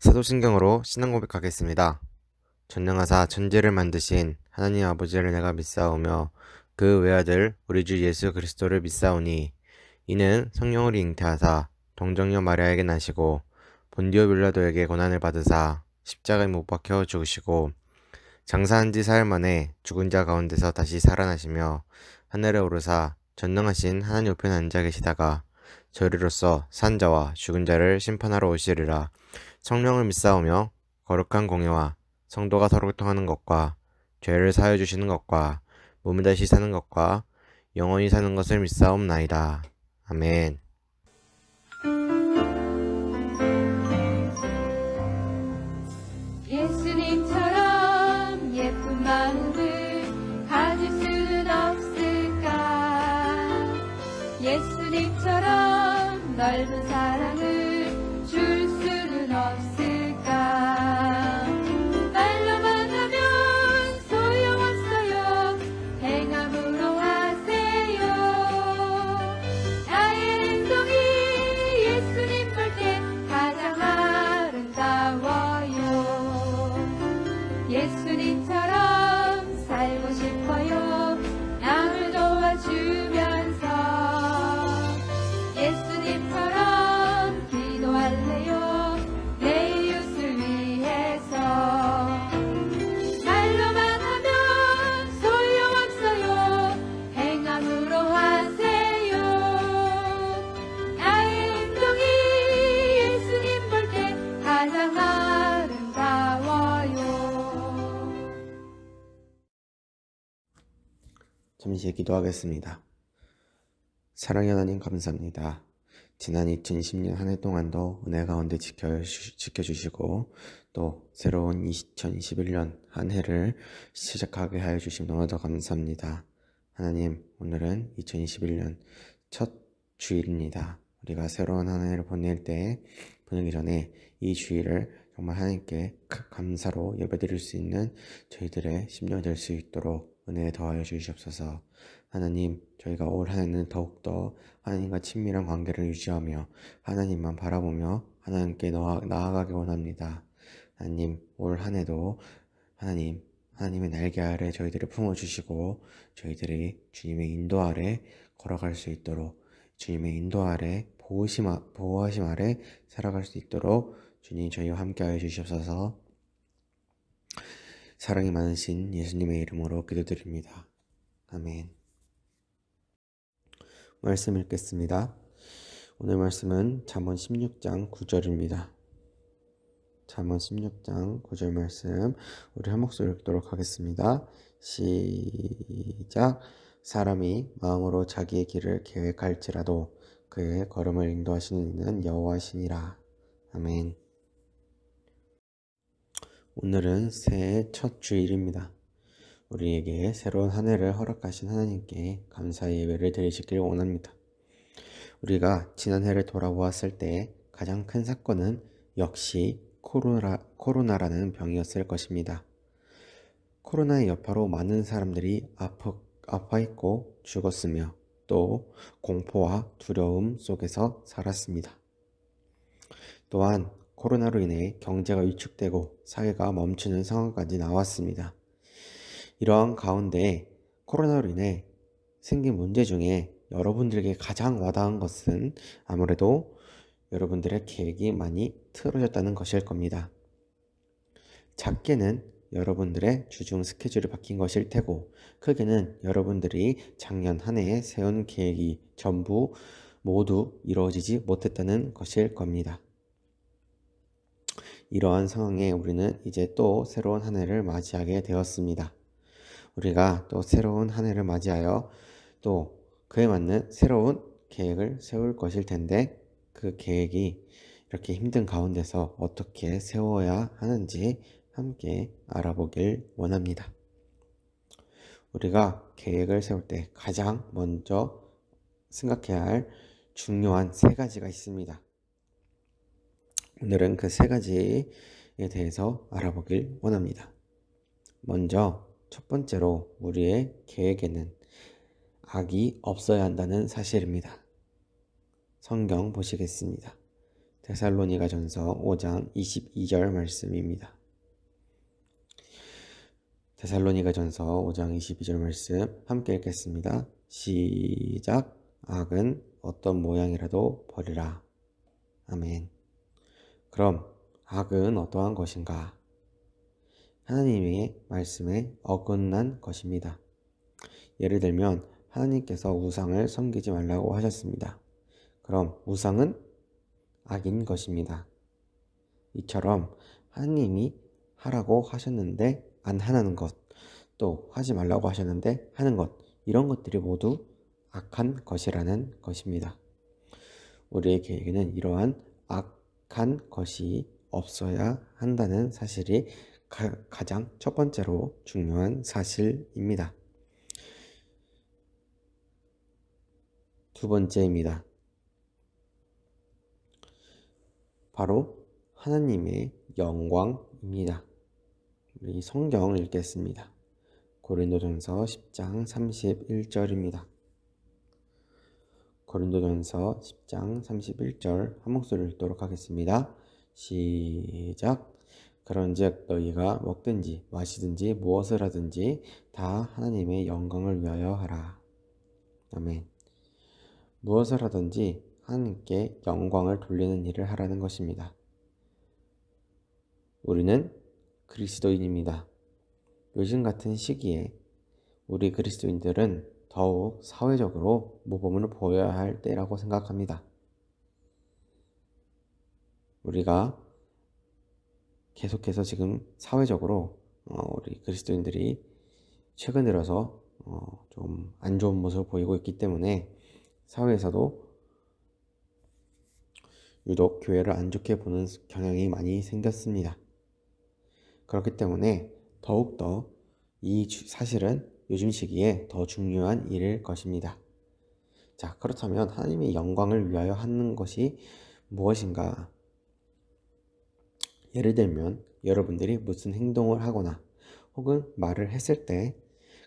사도신경으로 신앙 고백하겠습니다. 전능하사 천지를 만드신 하나님 아버지를 내가 믿사오며 그 외아들 우리 주 예수 그리스도를 믿사오니 이는 성령을 잉태하사 동정녀 마리아에게 나시고 본디오 빌라도에게 고난을 받으사 십자가에 못 박혀 죽으시고 장사한 지 사흘 만에 죽은 자 가운데서 다시 살아나시며 하늘에 오르사 전능하신 하나님 우편에 앉아 계시다가 저리로서 산 자와 죽은 자를 심판하러 오시리라. 성령을 믿사오며 거룩한 공예와 성도가 서로 교통하는 것과 죄를 사하여 주시는 것과 몸을 다시 사는 것과 영원히 사는 것을 믿사옵나이다. 아멘. 예수님처럼 예쁜 마음을 가질 수는 없을까? 예수님처럼 넓은 사랑을 줄 수는 없을까? 말로만 하면 소용없어요. 행함으로 하세요. 나의 행동이 예수님 볼 때 가장 아름다워요. 예수님처럼 살고 싶어요. 남을 도와주면서 예수님처럼 기도할래요. 내 이웃을 위해서. 말로만 하면 소용없어요. 행함으로 하세요. 나의 행동이 예수님 볼 때 가장 아름다워요. 잠시 기도하겠습니다. 사랑의 하나님 감사합니다. 지난 2020년 한 해 동안도 은혜 가운데 지켜주시고 또 새로운 2021년 한 해를 시작하게 하여 주심 너무나도 감사합니다. 하나님, 오늘은 2021년 첫 주일입니다. 우리가 새로운 한 해를 보내기 전에 이 주일을 정말 하나님께 감사로 예배드릴 수 있는 저희들의 심령이 될 수 있도록 은혜 더하여 주시옵소서. 하나님, 저희가 올 한 해는 더욱더 하나님과 친밀한 관계를 유지하며 하나님만 바라보며 하나님께 나아가기 원합니다. 하나님, 올 한 해도 하나님의 날개 아래 저희들을 품어주시고 저희들이 주님의 인도 아래 걸어갈 수 있도록 주님의 인도 아래 보호하심 아래 살아갈 수 있도록 주님 저희와 함께하여 주시옵소서. 사랑이 많으신 예수님의 이름으로 기도드립니다. 아멘. 말씀 읽겠습니다. 오늘 말씀은 잠언 16장 9절입니다. 잠언 16장 9절 말씀 우리 한 목소리 읽도록 하겠습니다. 시작. 사람이 마음으로 자기의 길을 계획할지라도 그의 걸음을 인도하시는 이는 여호와시니라. 아멘. 오늘은 새해 첫 주일입니다. 우리에게 새로운 한 해를 허락하신 하나님께 감사의 예배를 드리시길 원합니다. 우리가 지난 해를 돌아보았을 때 가장 큰 사건은 역시 코로나라는 병이었을 것입니다. 코로나의 여파로 많은 사람들이 아파했고 죽었으며 또 공포와 두려움 속에서 살았습니다. 또한 코로나로 인해 경제가 위축되고 사회가 멈추는 상황까지 나왔습니다. 이러한 가운데 코로나로 인해 생긴 문제 중에 여러분들에게 가장 와닿은 것은 아무래도 여러분들의 계획이 많이 틀어졌다는 것일 겁니다. 작게는 여러분들의 주중 스케줄이 바뀐 것일 테고, 크게는 여러분들이 작년 한 해에 세운 계획이 모두 이루어지지 못했다는 것일 겁니다. 이러한 상황에 우리는 이제 또 새로운 한 해를 맞이하게 되었습니다. 우리가 또 새로운 한 해를 맞이하여 또 그에 맞는 새로운 계획을 세울 것일 텐데, 그 계획이 이렇게 힘든 가운데서 어떻게 세워야 하는지 함께 알아보길 원합니다. 우리가 계획을 세울 때 가장 먼저 생각해야 할 중요한 세 가지가 있습니다. 오늘은 그 세 가지에 대해서 알아보길 원합니다. 먼저 첫 번째로 우리의 계획에는 악이 없어야 한다는 사실입니다. 성경 보시겠습니다. 데살로니가전서 5장 22절 말씀입니다. 데살로니가전서 5장 22절 말씀 함께 읽겠습니다. 시작. 악은 어떤 모양이라도 버리라. 아멘. 그럼 악은 어떠한 것인가? 하나님의 말씀에 어긋난 것입니다. 예를 들면 하나님께서 우상을 섬기지 말라고 하셨습니다. 그럼 우상은 악인 것입니다. 이처럼 하나님이 하라고 하셨는데 안 하는 것, 또 하지 말라고 하셨는데 하는 것, 이런 것들이 모두 악한 것이라는 것입니다. 우리의 계획에는 이러한 악한 것이 없어야 한다는 사실이 가장 첫 번째로 중요한 사실입니다. 두 번째입니다. 바로 하나님의 영광입니다. 우리 성경 읽겠습니다. 고린도전서 10장 31절입니다. 고린도전서 10장 31절 한 목소리로 읽도록 하겠습니다. 시작. 그런즉 너희가 먹든지 마시든지 무엇을 하든지 다 하나님의 영광을 위하여 하라. 아멘. 무엇을 하든지 하나님께 영광을 돌리는 일을 하라는 것입니다. 우리는 그리스도인입니다. 요즘 같은 시기에 우리 그리스도인들은 더욱 사회적으로 모범을 보여야 할 때라고 생각합니다. 우리가 계속해서 지금 사회적으로 우리 그리스도인들이 최근 들어서 좀 안 좋은 모습을 보이고 있기 때문에 사회에서도 유독 교회를 안 좋게 보는 경향이 많이 생겼습니다. 그렇기 때문에 더욱더 이 사실은 요즘 시기에 더 중요한 일일 것입니다. 자, 그렇다면 하나님의 영광을 위하여 하는 것이 무엇인가? 예를 들면 여러분들이 무슨 행동을 하거나 혹은 말을 했을 때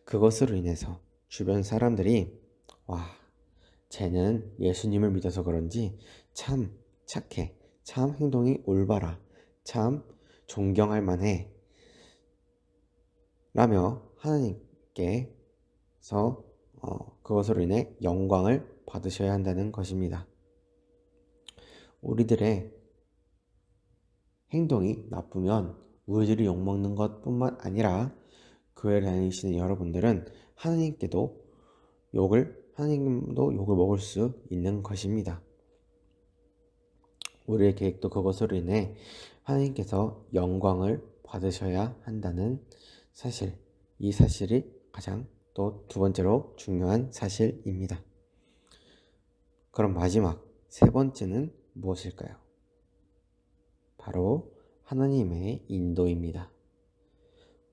그것으로 인해서 주변 사람들이 와, 쟤는 예수님을 믿어서 그런지 참 착해, 참 행동이 올바라, 참 존경할 만해 라며 하나님께서 그것으로 인해 영광을 받으셔야 한다는 것입니다. 우리들의 행동이 나쁘면 우리들이 욕먹는 것뿐만 아니라 교회를 다니시는 여러분들은 하나님도 욕을 먹을 수 있는 것입니다. 우리의 계획도 그것으로 인해 하나님께서 영광을 받으셔야 한다는 사실, 이 사실이 가장 또 두 번째로 중요한 사실입니다. 그럼 마지막 세 번째는 무엇일까요? 바로 하나님의 인도입니다.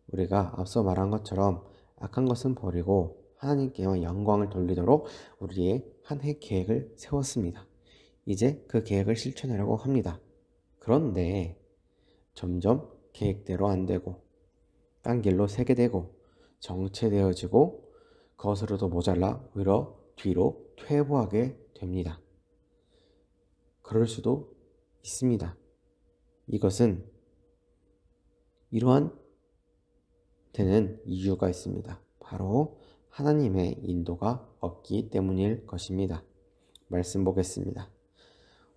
우리가 앞서 말한 것처럼 악한 것은 버리고 하나님께만 영광을 돌리도록 우리의 한 해 계획을 세웠습니다. 이제 그 계획을 실천하려고 합니다. 그런데 점점 계획대로 안 되고 딴 길로 새게 되고 정체되어지고 그것으로도 모자라 오히려 뒤로 퇴보하게 됩니다. 그럴 수도 있습니다. 이것은 이러한 되는 이유가 있습니다. 바로 하나님의 인도가 없기 때문일 것입니다. 말씀 보겠습니다.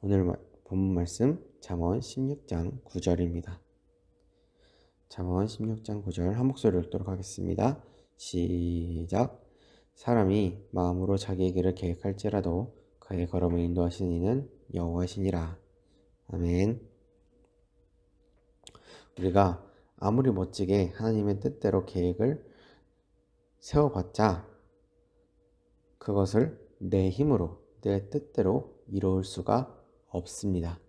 오늘 본문 말씀 잠언 16장 9절입니다. 잠언 16장 9절 한 목소리로 읽도록 하겠습니다. 시작. 사람이 마음으로 자기의 길을 계획할지라도 그의 걸음을 인도하시는 이는 여호와시니라. 아멘. 우리가 아무리 멋지게 하나님의 뜻대로 계획을 세워봤자 그것을 내 힘으로, 내 뜻대로 이루을 수가 없습니다.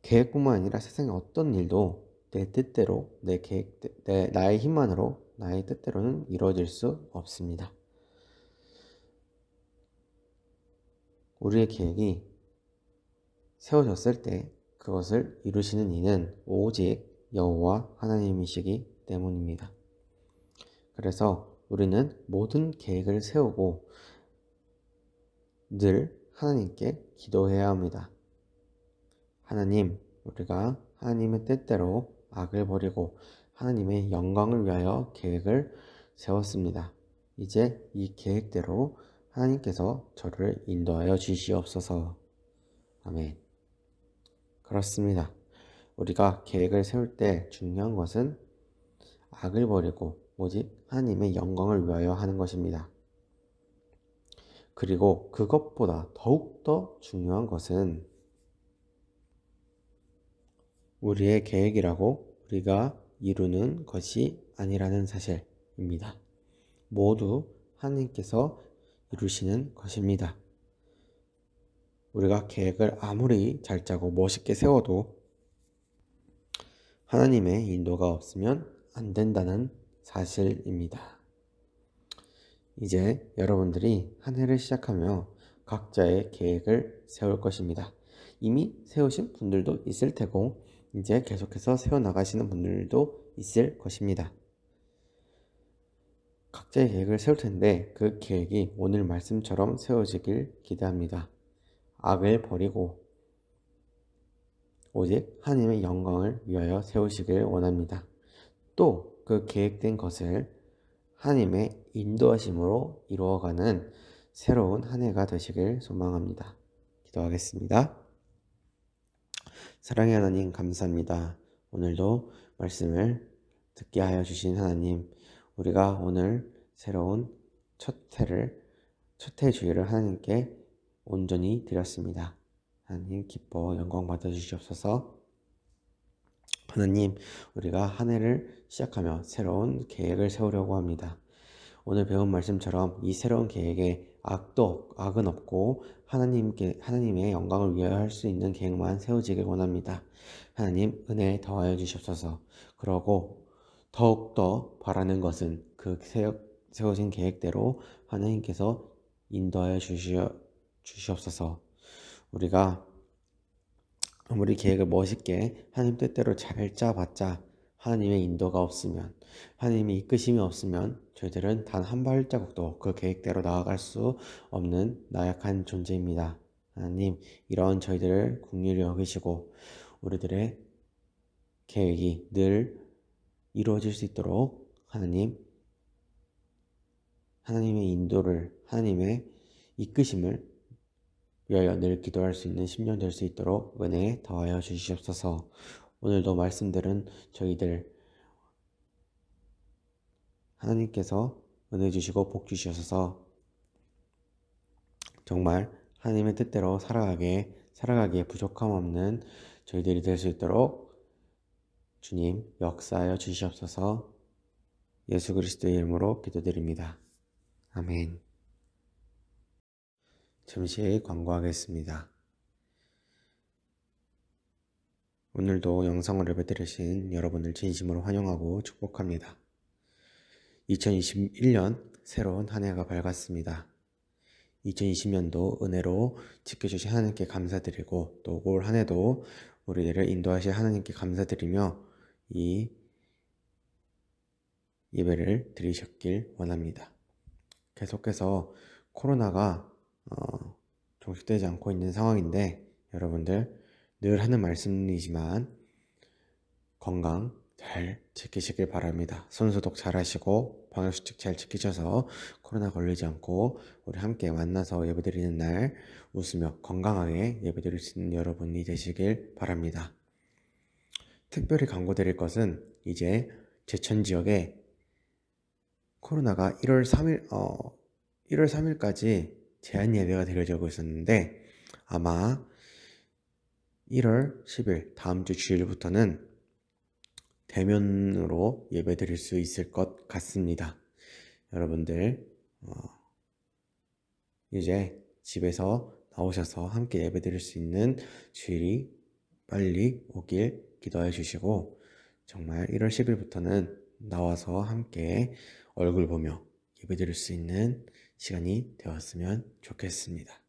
계획뿐만 아니라 세상의 어떤 일도 내 뜻대로, 나의 힘만으로, 나의 뜻대로는 이루어질 수 없습니다. 우리의 계획이 세워졌을 때 그것을 이루시는 이는 오직 여호와 하나님이시기 때문입니다. 그래서 우리는 모든 계획을 세우고 늘 하나님께 기도해야 합니다. 하나님, 우리가 하나님의 뜻대로 악을 버리고 하나님의 영광을 위하여 계획을 세웠습니다. 이제 이 계획대로 하나님께서 저를 인도하여 주시옵소서. 아멘. 그렇습니다. 우리가 계획을 세울 때 중요한 것은 악을 버리고 오직 하나님의 영광을 위하여 하는 것입니다. 그리고 그것보다 더욱더 중요한 것은 우리의 계획이라고 우리가 이루는 것이 아니라는 사실입니다. 모두 하나님께서 이루시는 것입니다. 우리가 계획을 아무리 잘 짜고 멋있게 세워도 하나님의 인도가 없으면 안 된다는 사실입니다. 이제 여러분들이 한 해를 시작하며 각자의 계획을 세울 것입니다. 이미 세우신 분들도 있을 테고 이제 계속해서 세워나가시는 분들도 있을 것입니다. 각자의 계획을 세울 텐데 그 계획이 오늘 말씀처럼 세워지길 기대합니다. 악을 버리고 오직 하나님의 영광을 위하여 세우시길 원합니다. 또 그 계획된 것을 하나님의 인도하심으로 이루어가는 새로운 한 해가 되시길 소망합니다. 기도하겠습니다. 사랑의 하나님 감사합니다. 오늘도 말씀을 듣게 하여 주신 하나님, 우리가 오늘 새로운 첫 해 주일을 하나님께 온전히 드렸습니다. 하나님 기뻐 영광 받아 주시옵소서. 하나님, 우리가 한 해를 시작하며 새로운 계획을 세우려고 합니다. 오늘 배운 말씀처럼 이 새로운 계획에 악은 없고 하나님의 영광을 위하여 할 수 있는 계획만 세워지길 원합니다. 하나님 은혜 더하여 주시옵소서. 그러고 더욱더 바라는 것은 그 세워진 계획대로 하나님께서 인도하여 주시옵소서. 우리가 아무리 계획을 멋있게 하나님 뜻대로 잘 짜봤자 하나님의 인도가 없으면, 하나님의 이끄심이 없으면 저희들은 단 한 발자국도 그 계획대로 나아갈 수 없는 나약한 존재입니다. 하나님, 이런 저희들을 긍휼히 여기시고 우리들의 계획이 늘 이루어질 수 있도록 하나님의 인도를, 하나님의 이끄심을 위하여 늘 기도할 수 있는 10년 될 수 있도록 은혜 더하여 주시옵소서. 오늘도 말씀들은 저희들 하나님께서 은혜 주시고 복 주시옵소서. 정말 하나님의 뜻대로 살아가기에 부족함 없는 저희들이 될 수 있도록 주님 역사하여 주시옵소서. 예수 그리스도의 이름으로 기도드립니다. 아멘. 잠시 광고하겠습니다. 오늘도 영상을 예배드리신 여러분을 진심으로 환영하고 축복합니다. 2021년 새로운 한 해가 밝았습니다. 2020년도 은혜로 지켜주신 하나님께 감사드리고 또 올 한 해도 우리들을 인도하실 하나님께 감사드리며 이 예배를 드리셨길 원합니다. 계속해서 코로나가 종식되지 않고 있는 상황인데 여러분들 늘 하는 말씀이지만 건강 잘 지키시길 바랍니다. 손소독 잘 하시고 방역수칙 잘 지키셔서 코로나 걸리지 않고 우리 함께 만나서 예배드리는 날 웃으며 건강하게 예배드릴 수 있는 여러분이 되시길 바랍니다. 특별히 강조드릴 것은 이제 제천 지역에 코로나가 1월 3일까지 제한 예배가 드려지고 있었는데 아마 1월 10일 다음 주 주일부터는 대면으로 예배 드릴 수 있을 것 같습니다. 여러분들 이제 집에서 나오셔서 함께 예배 드릴 수 있는 주일이 빨리 오길 기도해 주시고 정말 1월 10일부터는 나와서 함께 얼굴 보며 예배 드릴 수 있는 시간이 되었으면 좋겠습니다.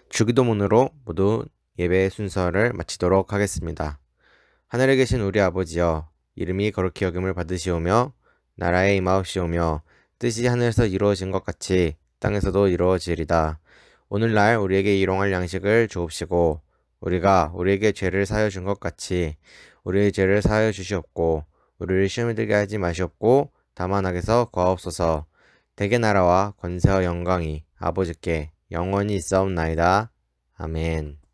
주기도문으로 모두 예배 순서를 마치도록 하겠습니다. 하늘에 계신 우리 아버지여, 이름이 거룩히 여김을 받으시오며 나라의 임하옵시오며 뜻이 하늘에서 이루어진 것 같이 땅에서도 이루어지리다. 오늘날 우리에게 일용할 양식을 주옵시고 우리가 우리에게 죄를 사하여 준 것 같이 우리의 죄를 사하여 주시옵고 우리를 시험에 들게 하지 마시옵고 다만 악에서 구하옵소서. 대개 나라와 권세와 영광이 아버지께 영원히 있사옵나이다. 아멘.